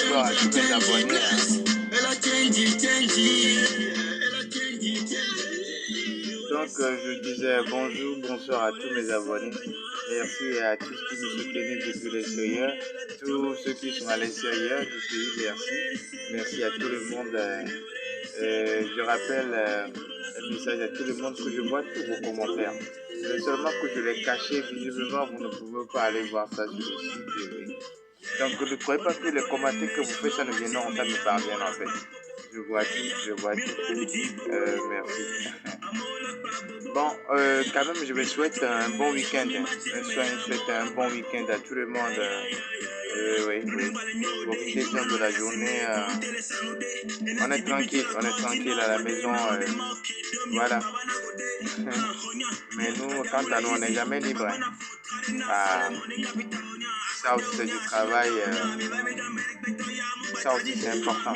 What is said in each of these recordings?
Bonjour à tous mes abonnés. Donc, je disais bonsoir à tous mes abonnés. Merci à tous qui nous soutenez depuis l'extérieur. Tous ceux qui sont à l'extérieur du pays, merci. Merci à tout le monde. Je rappelle un message à tout le monde que je vois tous vos commentaires. Seulement que je l'ai caché, visiblement, vous ne pouvez pas aller voir ça sur le site. Donc, ne croyez pas que les commentaires que vous faites, ça ne vient, non, ça me parvient en fait. Je vois tout. Merci. Bon, quand même, je me souhaite un bon week-end. Je souhaite un bon week-end à tout le monde. Oui. Profitez bien de la journée. On est tranquille à la maison. Voilà. Mais nous, quant à nous, on n'est jamais libre. Ça aussi, c'est du travail. Ça aussi, c'est important.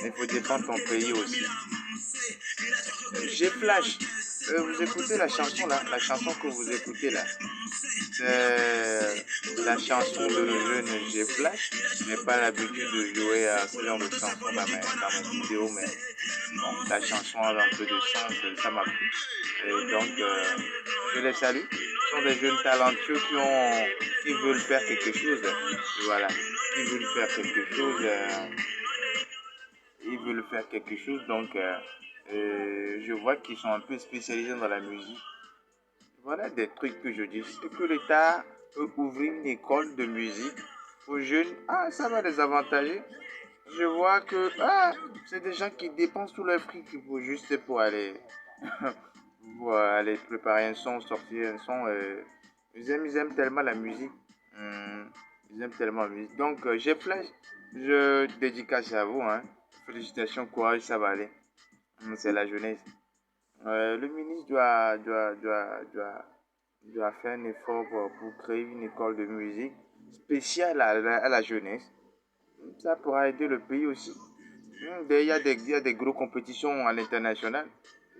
Il faut défendre ton pays aussi. J'ai Flash. Vous écoutez la chanson là, la chanson que vous écoutez là, c'est la chanson de le jeune J'ai Flash. Je n'ai pas l'habitude de jouer à ce genre de chanson dans mes vidéos, mais bon, la chanson a un peu de sens, ça m'a plu. Et donc, je les salue. Ce sont des jeunes talentueux qui veulent faire quelque chose. Voilà, qui veulent faire quelque chose. Ils veulent faire quelque chose, donc je vois qu'ils sont un peu spécialisés dans la musique. Voilà des trucs que je dis. C'est que l'État peut ouvrir une école de musique aux jeunes. Ah, ça va les avantager. Je vois que c'est des gens qui dépensent tout leur fric juste pour aller, pour aller préparer un son, sortir un son. Ils aiment tellement la musique. Ils aiment tellement la musique. Donc, j'ai Flash. Je dédicace à vous. Félicitations, courage, ça va aller. C'est la jeunesse. Le ministre doit faire un effort pour créer une école de musique spéciale à la jeunesse. Ça pourra aider le pays aussi. Il y a des grosses compétitions à l'international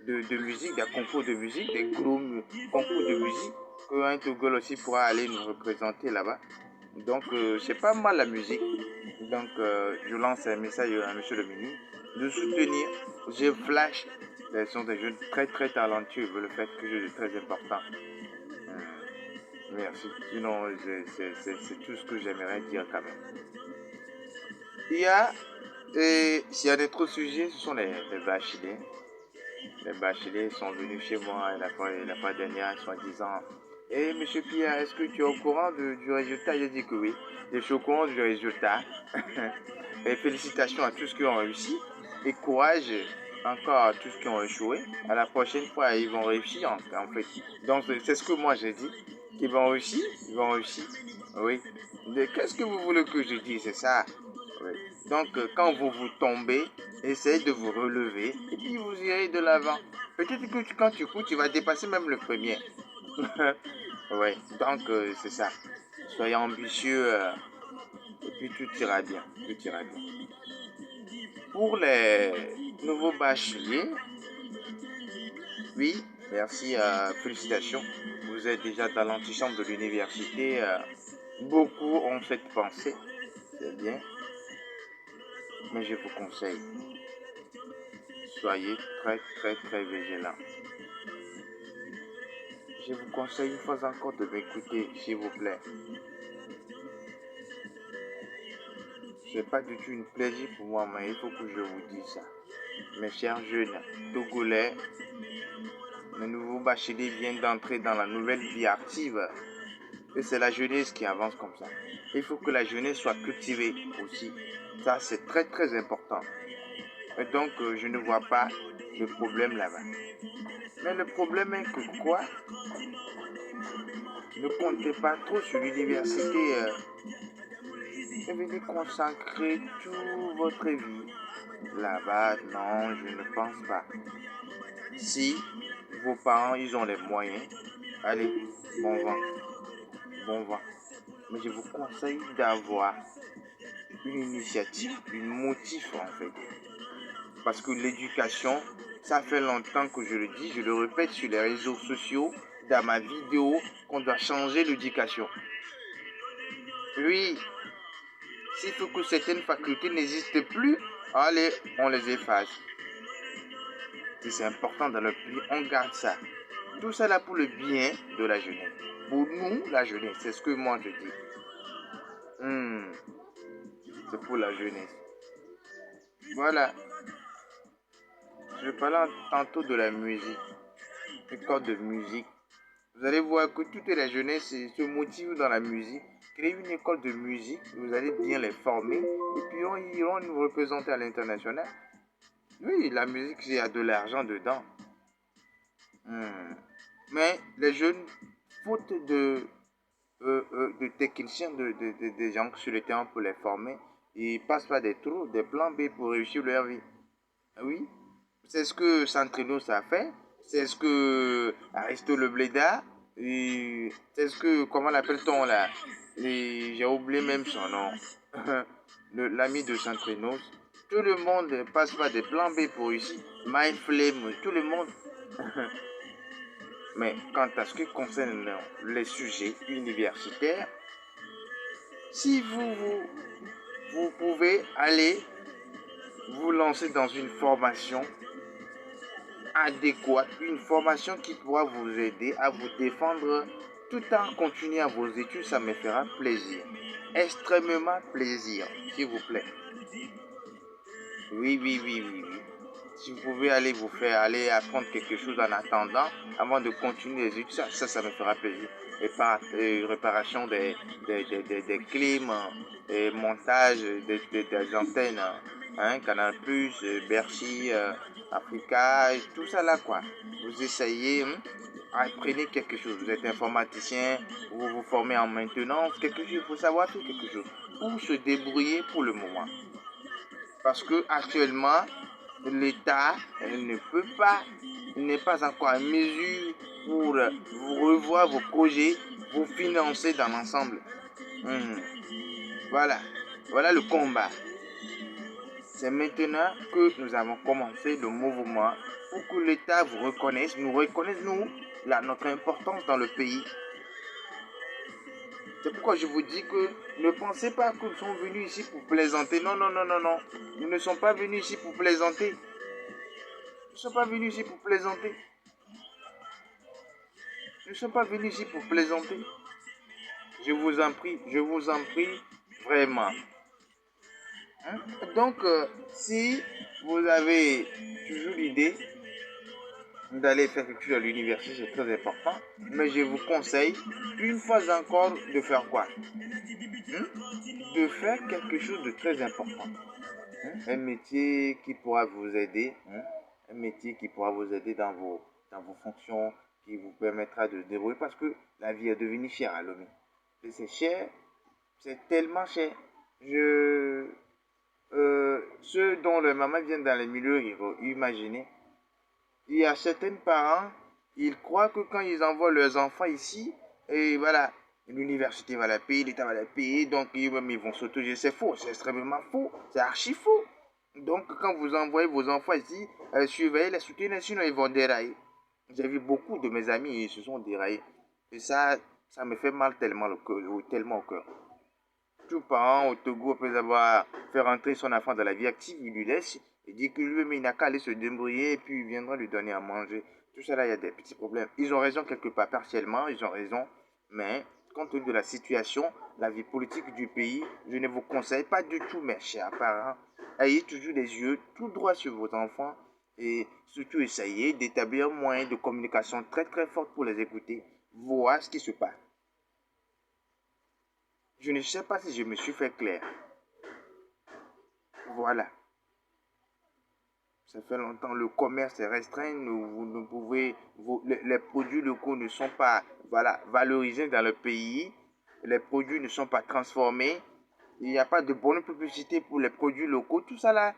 de musique, des concours de musique, des gros concours de musique qu'un Togol aussi pourra aller nous représenter là-bas. Donc, c'est pas mal la musique. Donc, je lance un message à monsieur le ministre de soutenir. J'ai Flash. Ils sont des jeunes très très talentueux. Ils veulent faire quelque chose de très important. Merci. Sinon, c'est tout ce que j'aimerais dire quand même. S'il y a d'autres sujets, ce sont les bacheliers. Les bacheliers sont venus chez moi la fois dernière, soi-disant. Et monsieur Pierre, est-ce que tu es au courant du résultat? J'ai dit que oui. Je suis au courant du résultat. Et félicitations à tous ceux qui ont réussi. Et courage encore à tous ceux qui ont échoué. À la prochaine fois, ils vont réussir en fait. Donc, c'est ce que moi j'ai dit. Ils vont réussir. Oui. Qu'est-ce que vous voulez que je dise? C'est ça. Oui. Donc, quand vous tombez, essayez de vous relever et puis vous irez de l'avant. Peut-être que quand tu cours, tu vas dépasser même le premier. Oui, donc c'est ça. Soyez ambitieux et puis tout ira bien. Pour les nouveaux bacheliers, oui, merci, félicitations. Vous êtes déjà dans l'antichambre de l'université. Beaucoup ont cette pensée, c'est bien. Mais je vous conseille, soyez très très très vigilants. Je vous conseille une fois encore de m'écouter, s'il vous plaît. C'est pas du tout une plaisir pour moi, mais il faut que je vous dise ça. Mes chers jeunes Togolais, mes nouveaux nouveaux bacheliers viennent d'entrer dans la nouvelle vie active. Et c'est la jeunesse qui avance comme ça. Il faut que la jeunesse soit cultivée aussi. Ça, c'est très très important. Et donc, je ne vois pas de problème là-bas. Mais le problème est que quoi? Ne comptez pas trop sur l'université. Et venez consacrer toute votre vie là-bas. Non, je ne pense pas. Si vos parents, ils ont les moyens, allez, bon vent, bon vent. Mais je vous conseille d'avoir une initiative, une motif en fait. Parce que l'éducation, ça fait longtemps que je le dis, je le répète sur les réseaux sociaux, dans ma vidéo, qu'on doit changer l'éducation. Oui, s'il faut que certaines facultés n'existent plus, allez, on les efface. Si c'est important dans le pays, on garde ça. Tout ça là pour le bien de la jeunesse. Pour nous, la jeunesse, c'est ce que moi je dis. C'est pour la jeunesse. Voilà. Je parlais tantôt de la musique, école de musique. Vous allez voir que toute la jeunesse se motive dans la musique. Créez une école de musique, vous allez bien les former et puis ils iront nous représenter à l'international. Oui, la musique, il y a de l'argent dedans. Mais les jeunes, faute de techniciens, de gens sur le terrain pour les former, ils passent par des trous, des plans B pour réussir leur vie. Oui, c'est ce que Centrinos a fait, c'est ce que Aristo Lebleda, c'est ce que, comment l'appelle-t-on là, j'ai oublié même son nom, l'ami de Centrinos. Tout le monde passe par des plans B pour réussir, MyFlame, tout le monde. Mais quant à ce qui concerne les sujets universitaires, si vous pouvez aller vous lancer dans une formation adéquate, une formation qui pourra vous aider à vous défendre tout en continuant vos études, ça me fera plaisir. Extrêmement plaisir, s'il vous plaît. Oui. Si vous pouvez aller aller apprendre quelque chose en attendant, avant de continuer les études, ça me fera plaisir. Et par réparation des clims, montage des antennes, Canal+, Bercy, Africa, tout ça là quoi. Vous essayez, apprenez quelque chose. Vous êtes informaticien, vous vous formez en maintenance, quelque chose, il faut savoir faire quelque chose. Pour se débrouiller pour le moment. Parce que actuellement, l'État ne peut pas, n'est pas encore à mesure pour vous revoir vos projets, vous financer dans l'ensemble. Voilà le combat. C'est maintenant que nous avons commencé le mouvement pour que l'État vous reconnaisse, nous reconnaisse, notre importance dans le pays. C'est pourquoi je vous dis que ne pensez pas que nous sommes venus ici pour plaisanter. Non. Nous ne sommes pas venus ici pour plaisanter. Nous ne sommes pas venus ici pour plaisanter. Nous ne sommes pas venus ici pour plaisanter. Je vous en prie, vraiment. Donc, si vous avez toujours l'idée d'aller faire quelque chose à l'université, c'est très important. Mais je vous conseille, une fois encore, de faire quoi? De faire quelque chose de très important. Un métier qui pourra vous aider. Un métier qui pourra vous aider dans vos fonctions, qui vous permettra de débrouiller. Parce que la vie est devenue chère à Lomé. Et c'est cher, c'est tellement cher. Ceux dont les mamans viennent dans les milieux ruraux, imaginez. Il y a certains parents, ils croient que quand ils envoient leurs enfants ici, et voilà, l'université va la payer, l'État va la payer, donc ils vont s'autoriser. C'est faux, c'est extrêmement faux, c'est archi faux. Donc quand vous envoyez vos enfants ici, surveillez les soutenir, sinon ils vont dérailler. J'ai vu beaucoup de mes amis, ils se sont déraillés. Et ça me fait mal tellement au cœur. Tout parent au Togo, après avoir fait rentrer son enfant dans la vie active, il lui laisse. Il dit que lui-même, il n'a qu'à aller se débrouiller et puis il viendra lui donner à manger. Tout ça là, il y a des petits problèmes. Ils ont raison quelque part, partiellement, ils ont raison. Mais compte tenu de la situation, la vie politique du pays, je ne vous conseille pas du tout, mes chers parents. Ayez toujours les yeux tout droit sur vos enfants Et surtout essayer d'établir un moyen de communication très très fort pour les écouter, voir ce qui se passe. Je ne sais pas si je me suis fait clair. Voilà. Ça fait longtemps, le commerce est restreint, vous ne pouvez, les produits locaux ne sont pas valorisés dans le pays, les produits ne sont pas transformés, il n'y a pas de bonne publicité pour les produits locaux, tout ça là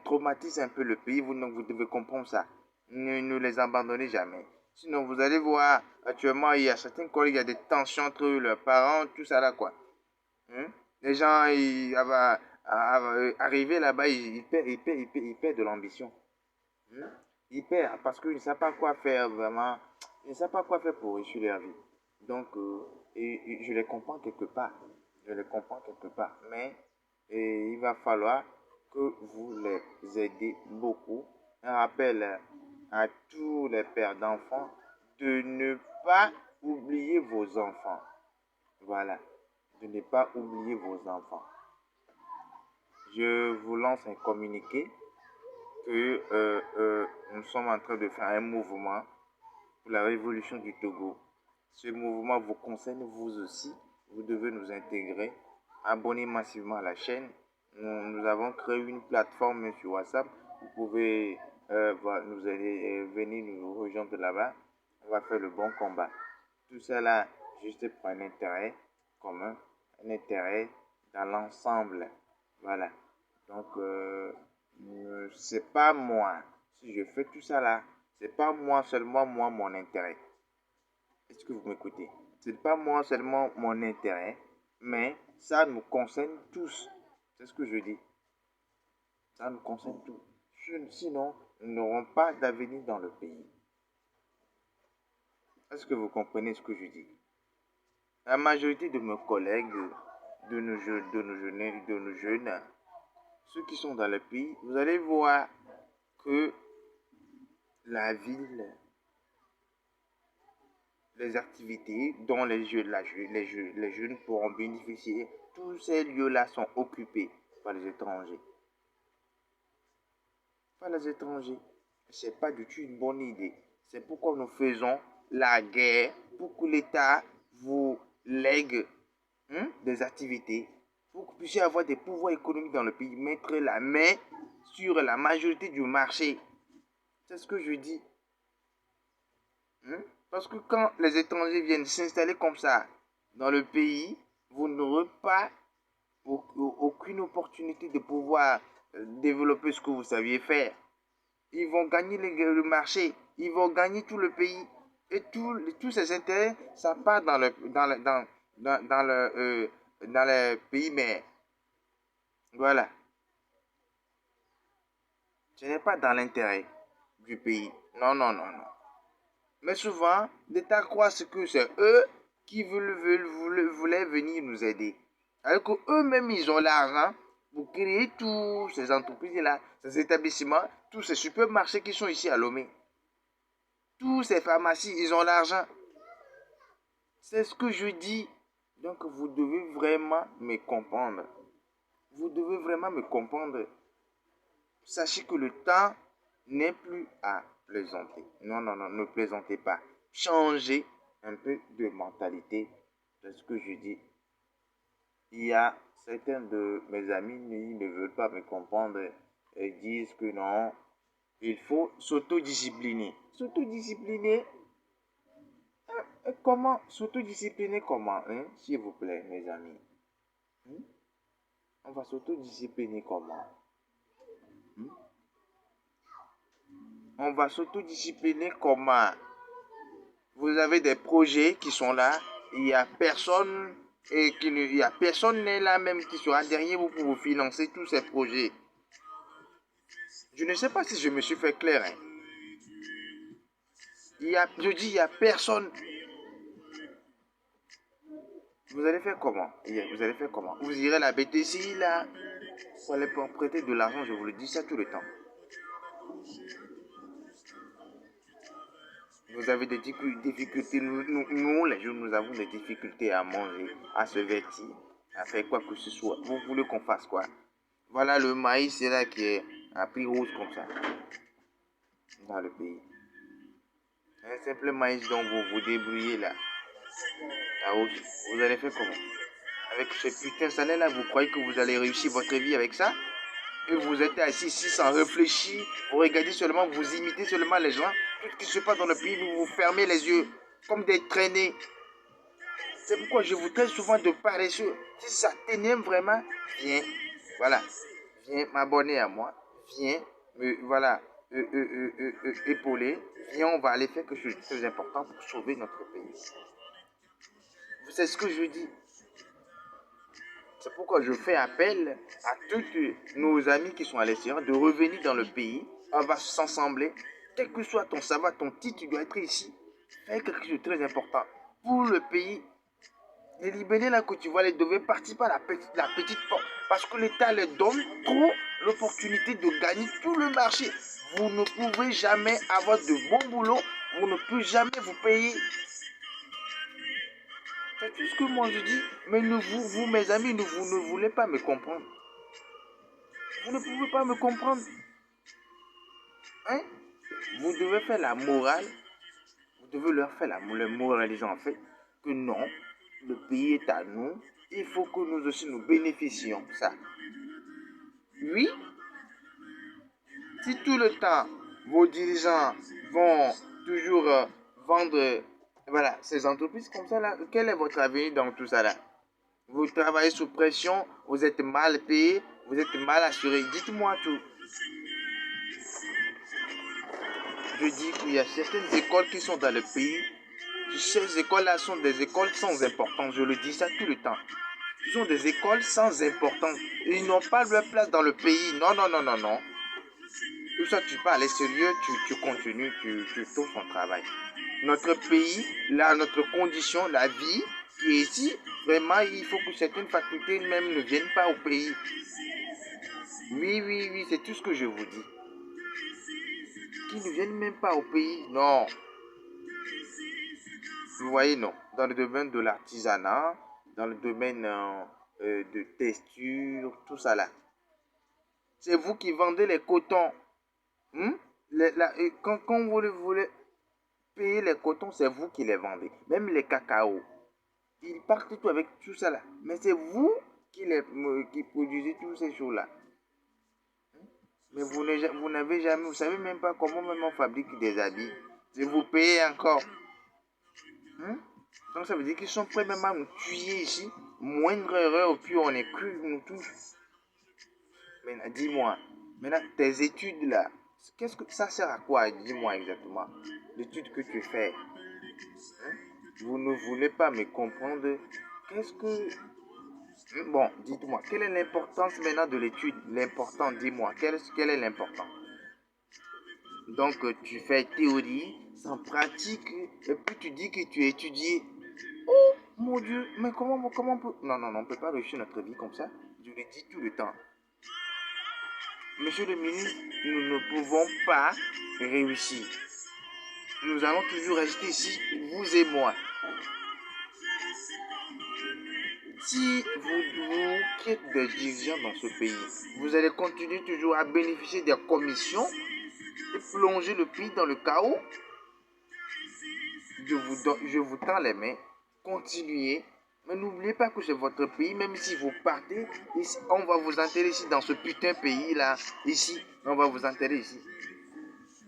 traumatise un peu le pays, donc vous devez comprendre ça. Ne les abandonnez jamais. Sinon, vous allez voir, actuellement, il y a certains collègues, il y a des tensions entre leurs parents, tout ça là quoi. Hein? Les gens, arriver là-bas, ils perdent de l'ambition. Hein? Ils perdent parce qu'ils ne savent pas quoi faire vraiment. Ils ne savent pas quoi faire pour réussir leur vie. Donc, je les comprends quelque part. Je les comprends quelque part. Mais il va falloir que vous les aidez beaucoup. Un rappel à tous les pères d'enfants de ne pas oublier vos enfants. Voilà. De ne pas oublier vos enfants. Je vous lance un communiqué que nous sommes en train de faire un mouvement pour la révolution du Togo. Ce mouvement vous concerne vous aussi. Vous devez nous intégrer. Abonnez massivement à la chaîne. Nous avons créé une plateforme sur WhatsApp. Vous pouvez nous aider, venir nous rejoindre là-bas. On va faire le bon combat. Tout ça là, juste pour un intérêt commun, un intérêt dans l'ensemble. Voilà. Donc, c'est pas moi. Si je fais tout ça là, c'est pas moi seulement moi mon intérêt. Est-ce que vous m'écoutez? C'est pas moi seulement mon intérêt, mais ça nous concerne tous. C'est ce que je dis. Ça nous concerne tous. Sinon, nous n'aurons pas d'avenir dans le pays. Est-ce que vous comprenez ce que je dis? La majorité de mes collègues, de nos jeunes, ceux qui sont dans le pays, vous allez voir que la ville, les activités dont les jeunes pourront bénéficier, tous ces lieux-là sont occupés par les étrangers. Par les étrangers. C'est pas du tout une bonne idée. C'est pourquoi nous faisons la guerre pour que l'État vous lègue des activités pour que vous puissiez avoir des pouvoirs économiques dans le pays, mettre la main sur la majorité du marché. C'est ce que je dis. Parce que quand les étrangers viennent s'installer comme ça dans le pays, vous n'aurez pas aucune opportunité de pouvoir développer ce que vous saviez faire. Ils vont gagner le marché, ils vont gagner tout le pays. Et tous ces intérêts, ça part dans le pays mère. Voilà. Ce n'est pas dans l'intérêt du pays. Non, non, non, non. Mais souvent, l'État croit que c'est eux qui voulaient venir nous aider. Alors qu'eux-mêmes, ils ont l'argent pour créer tous ces entreprises-là, ces établissements, tous ces supermarchés qui sont ici à Lomé. Tous ces pharmacies, ils ont l'argent. C'est ce que je dis. Donc, vous devez vraiment me comprendre. Vous devez vraiment me comprendre. Sachez que le temps n'est plus à plaisanter. Non, non, non, ne plaisantez pas. Changez un peu de mentalité. C'est ce que je dis. Il y a certains de mes amis qui ne veulent pas me comprendre et disent que non, il faut s'autodiscipliner. S'autodiscipliner. Comment? S'autodiscipliner comment? S'il vous plaît, mes amis. On va s'autodiscipliner comment? On va s'autodiscipliner comment? Vous avez des projets qui sont là, il n'y a personne il y a personne n'est là même qui sera derrière vous pour vous financer tous ces projets. Je ne sais pas si je me suis fait clair. Je dis, il n'y a personne. Vous allez faire comment? Vous allez faire comment? Vous irez à la BTC là, pour aller prêter de l'argent, je vous le dis ça tout le temps. Vous avez des difficultés, nous les jeunes, nous avons des difficultés à manger, à se vêtir, à faire quoi que ce soit. Vous voulez qu'on fasse quoi? Voilà le maïs, c'est là qui est à prix rouge comme ça dans le pays. Un simple maïs dont vous vous débrouillez là, à rouge, vous allez faire comment? Avec ce putain de salaire là, vous croyez que vous allez réussir votre vie avec ça? Et vous êtes assis ici sans réfléchir, vous regardez seulement, vous imitez seulement les gens, tout ce qui se passe dans le pays, vous vous fermez les yeux comme des traînées. C'est pourquoi je vous traite souvent de paresseux. Si ça t'énerve vraiment, viens, voilà, viens m'abonner à moi, viens me, voilà, épauler, viens, on va aller faire quelque chose de très important pour sauver notre pays. Vous savez ce que je dis? C'est pourquoi je fais appel à tous nos amis qui sont à l'extérieur de revenir dans le pays. On va s'assembler. Quel que soit ton savoir, ton titre, tu dois être ici. Faire quelque chose de très important pour le pays. Les Libériens là que tu vois, les devaient participer à la petite porte. Parce que l'État leur donne trop l'opportunité de gagner tout le marché. Vous ne pouvez jamais avoir de bon boulot. Vous ne pouvez jamais vous payer. C'est tout ce que moi je dis. Mais vous mes amis, vous ne voulez pas me comprendre. Vous ne pouvez pas me comprendre. Hein? Vous devez faire la morale. Vous devez leur faire la moralisation en fait. Que non, le pays est à nous. Il faut que nous aussi nous bénéficions ça. Oui, si tout le temps vos dirigeants vont toujours vendre voilà, ces entreprises comme ça là, quel est votre avenir dans tout ça là? Vous travaillez sous pression, vous êtes mal payé, vous êtes mal assuré. Dites-moi tout. Je dis qu'il y a certaines écoles qui sont dans le pays. Ces écoles-là sont des écoles sans importance. Je le dis ça tout le temps. Ce sont des écoles sans importance. Ils n'ont pas leur place dans le pays. Non, non, non, non, non. Tout ça, tu parles sérieux, tu continues, tu trouves ton travail. Notre pays, là, notre condition, la vie qui est ici, vraiment, il faut que certaines facultés même ne viennent pas au pays. Oui, oui, oui, c'est tout ce que je vous dis. Qui ne viennent même pas au pays, non. Vous voyez, non. Dans le domaine de l'artisanat, dans le domaine de texture, tout ça là. C'est vous qui vendez les cotons. Quand vous voulez payer les cotons, c'est vous qui les vendez. Même les cacao. Ils partent tout avec tout ça là. Mais c'est vous qui produisez toutes ces choses-là. Mais vous n'avez jamais, vous savez même pas comment même on fabrique des habits. Si vous payez encore. Donc ça veut dire qu'ils sont prêts même à nous tuer ici. Moindre erreur, puis on est cru, nous tous. Maintenant, dis-moi, maintenant tes études là, qu'est-ce que ça sert à quoi? Dis-moi exactement. L'étude que tu fais. Vous ne voulez pas me comprendre. Qu'est-ce que... Bon, dites-moi, quelle est l'importance maintenant de l'étude? L'important, dis-moi, quel est l'important? Donc, tu fais théorie, sans pratique, et puis tu dis que tu étudies. Oh, mon Dieu, mais comment on peut... Non, non, non, on ne peut pas réussir notre vie comme ça. Je le dis tout le temps. Monsieur le ministre, nous ne pouvons pas réussir. Nous allons toujours rester ici, vous et moi. Si vous qui êtes des dirigeants dans ce pays, vous allez continuer toujours à bénéficier des commissions et plonger le pays dans le chaos. Je vous tends les mains, continuez. Mais n'oubliez pas que c'est votre pays, même si vous partez, ici, on va vous enterrer ici dans ce putain pays-là. Ici, on va vous enterrer ici.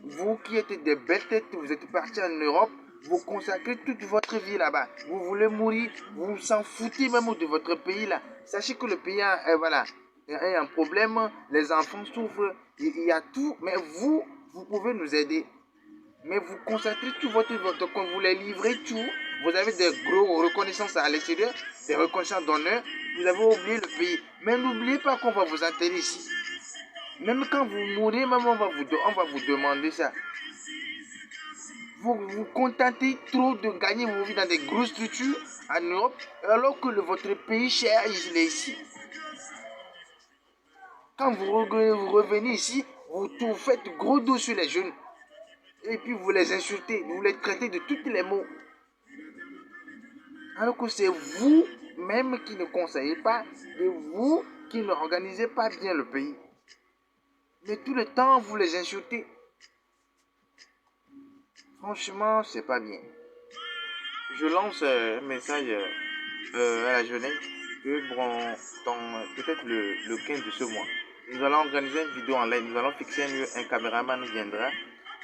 Vous qui êtes des belles têtes, vous êtes partis en Europe, vous consacrez toute votre vie là-bas. Vous voulez mourir, vous vous en foutez même de votre pays là. Sachez que le pays a un problème, les enfants souffrent, il y a tout, mais vous pouvez nous aider. Mais vous consacrez tout votre compte, vous les livrez tout. Vous avez des gros reconnaissances à l'extérieur, des reconnaissances d'honneur. Vous avez oublié le pays. Mais n'oubliez pas qu'on va vous enterrer ici. Même quand vous mourrez, même on va vous demander ça. Vous vous contentez trop de gagner vos vies dans des grosses structures en Europe, alors que votre pays cher, il est ici. Quand vous revenez ici, vous faites gros dos sur les jeunes. Et puis vous les insultez, vous les traitez de tous les mots. Alors que c'est vous-même qui ne conseillez pas, et vous qui ne organisez pas bien le pays. Mais tout le temps, vous les insultez. Franchement, c'est pas bien. Je lance un message à la jeunesse que bon, peut-être le 15 de ce mois, nous allons organiser une vidéo en ligne. Nous allons fixer un caméraman viendra.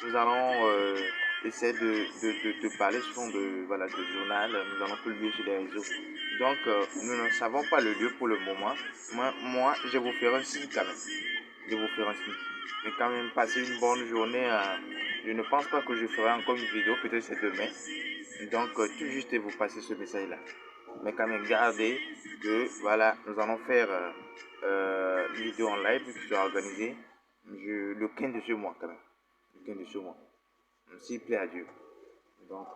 Nous allons essayer de parler sous forme voilà, de journal. Nous allons publier sur les réseaux. Donc, nous ne savons pas le lieu pour le moment. Moi, je vous ferai un signe quand même. Je vous ferai un signe. Mais quand même, passer une bonne journée. Je ne pense pas que je ferai encore une vidéo. Peut-être c'est demain. Donc, tout juste vous passer ce message-là. Mais quand même, gardez que, voilà, nous allons faire une vidéo en live qui sera organisée le 15 de ce mois, quand même. Le 15 de ce mois. S'il plaît à Dieu. Donc,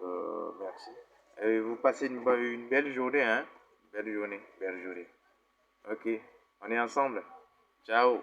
merci. Vous passez une belle journée, hein? Belle journée, belle journée. Ok, on est ensemble. Ciao.